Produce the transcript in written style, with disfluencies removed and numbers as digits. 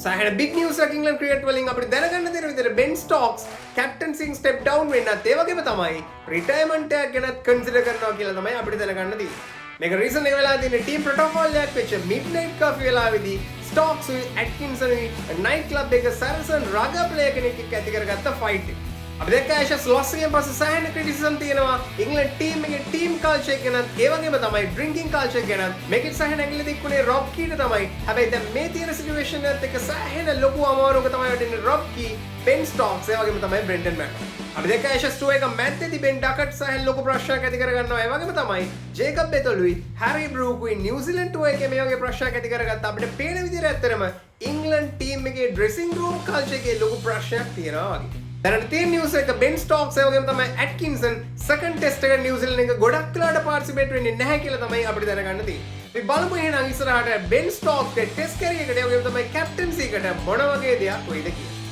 සහන big news එකක් England cricket වලින් අපිට දැනගන්න දෙන විදිහට බෙන් ස්ටොක්ස් කැප්ටන්සින් ස්ටෙප් ඩවුන් වෙන්නත් ඒ වගේම තමයි රිටයර්මන්ට් එකක් ගැනත් කන්සිඩර් කරනවා කියලා තමයි අපිට දැනගන්න තියෙන්නේ. මේක රීසන් එක වෙලා තියෙන්නේ ටීම් ප්‍රොටෝකෝල් එකක් වෙච්ච මිඩ්නයිට් කෆි වෙලාවේදී ස්ටොක්ස් ඇට්කින්සන් නයිට් ක්ලබ් එක සරසන් රග ප්ලේ කෙනෙක් එක්ක ඇති කරගත්ත ෆයිට් එක. අපි දැක්ක ඇෂස් ලොස් එකෙන් පස්සේ සෑහෙන ක්‍රිටිසිසම් තියෙනවා ඉංග්ලන්ඩ් ටීම් එකේ ටීම් කල්චර් එක ගැනත් ඒ වගේම තමයි ඩ්‍රින්කින් කල්චර් එක ගැනත් මේකෙත් සෑහෙන ඇඟිලි දික්ුනේ රොබ් කීට තමයි. හැබැයි දැන් මේ තියෙන සිටුේෂන් එකත් එක්ක සෑහෙන ලොකු අමාරුවක තමයි වටින්නේ රොබ් කී, බෙන් ස්ටොක්ස් ඒ වගේම තමයි බ්‍රෙන්ඩන් මැකෝ. අපි දැක්ක ඇෂස් 2 එක මැද්දේදී බෙන් ඩකට් සෑහෙන ලොකු ප්‍රශ්නයක් ඇති කරගන්නවා. ඒ වගේම තමයි ජේකබ් බෙතලුයි, හැරි බෲකුයි නිව්සීලන්ඩ් 2 එකේ මේ වගේ ප්‍රශ්නයක් ඇති කරගත්තා. අපිට පේන විදිහට ඇත්තටම ඉංග්ලන්ඩ් ටීම් එකේ ඩ්‍රෙසිං රූම් කල්චර් එකේ ලොකු ප්‍රශ්නයක් තියෙනවා වගේ. දැනට තියෙන නිවුස් එක බෙන් ස්ටොක්ස් ඒ වගේම තමයි ඇට්කින්සන් සෙකන්ඩ් ටෙස්ට් එක නිව්සීලන්ඩ් එක ගොඩක් වෙලාට පාර්ටිසිපේට් වෙන්නේ නැහැ කියලා තමයි අපිට දැනගන්න තියෙන්නේ. අපි බලමු එහෙනම් ඉස්සරහට බෙන් ස්ටොක්ස්ගේ ටෙස්ට් කැරියර් එකට ඒ වගේම තමයි කැප්ටන්සි එකට මොන වගේ දෙයක් වෙයිද කියලා.